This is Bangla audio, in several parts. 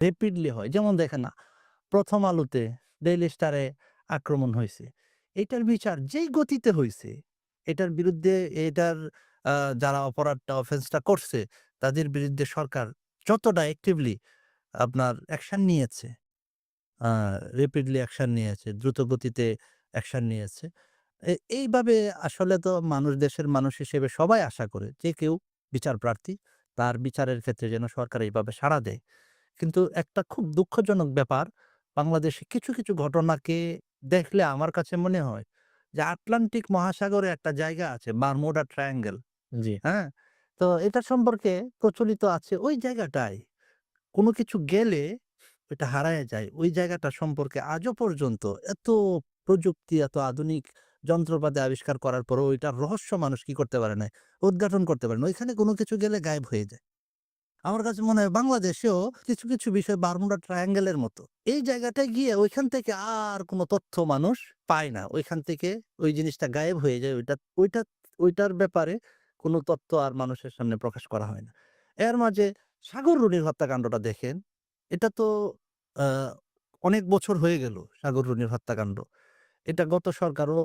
রেপিডলি হয়। যেমন দেখেন না, 'প্রথম আলোতে', 'ডেইলি স্টারে' আক্রমণ হইছে। এটার বিচার যেই গতিতে হইছে, এটার বিরুদ্ধে এটার আ যারা অপরাধটা অফেন্সটা করছে, তাদের বিরুদ্ধে সরকার যতটা অ্যাক্টিভলি আপনার অ্যাকশন নিয়েছে, আ রেপিডলি অ্যাকশন নিয়েছে, দ্রুত গতিতে অ্যাকশন নিয়েছে। এইভাবে আসলে তো মানুষ, দেশের মানুষ হিসেবে সবাই আশা করে যে কেউ বিচার প্রার্থী, তার বিচারের ক্ষেত্রে যেন সরকার এইভাবে সাড়া দেয়। কিন্তু একটা খুব দুঃখজনক ব্যাপার, বাংলাদেশে কিছু ঘটনাকে দেখলে আমার কাছে মনে হয় যে আটলান্টিক মহাসাগরে একটা জায়গা আছে, বারমুডা ট্রায়াঙ্গল, জি, হ্যাঁ? তো এটা সম্পর্কে প্রচলিত আছে ওই জায়গাটায় কোনো কিছু গেলে ওইটা হারায়া যায়। ওই জায়গাটা সম্পর্কে আজও পর্যন্ত এত প্রযুক্তি, এত আধুনিক যন্ত্রপাতি আবিষ্কার করার পরেও ওইটার রহস্য মানুষ কি করতে পারে নাই? উদ্ঘাটন করতে পারে না। ওইখানে কোনো কিছু গেলে গায়েব হয়ে যায়। আমার কাছে মনে হয় বাংলাদেশেও কিছু বিষয় বারমুডা ট্রায়াঙ্গল এর মতো। এই জায়গাটায় গিয়ে ওইখান থেকে আর কোন তথ্য মানুষ পায় না। ওইখান থেকে ওই জিনিসটা গায়েব হয়ে যায়। ওইটার ব্যাপারে কোন তথ্য আর মানুষের সামনে প্রকাশ করা হয় না। এর মাঝে সাগর রুনির হত্যাকাণ্ডটা দেখেন। এটা তো আ অনেক বছর হয়ে গেল সাগর রুনির হত্যাকাণ্ড। এটা গত সরকারও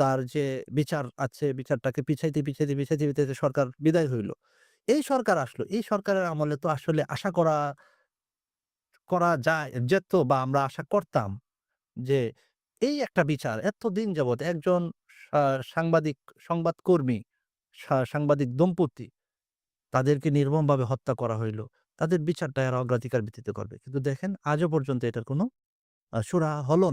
তার যে বিচার আছে, বিচারটাকে পিছাইতে সরকার বিদায় হইল। এই সরকার আসলো। এই সরকারের আমলে তো আসলে আশা করা করা যেত বা আমরা আশা করতাম যে এই একটা বিচার এতদিন যাবৎ একজন সা সাংবাদিক সংবাদকর্মী, সাংবাদিক দম্পতি তাদেরকে নির্মমভাবে হত্যা করা হইল। তাদের বিচারটা এরা অগ্রাধিকার ভিত্তিতে করবে। কিন্তু দেখেন আজও পর্যন্ত এটার কোনো সুরা হলো না।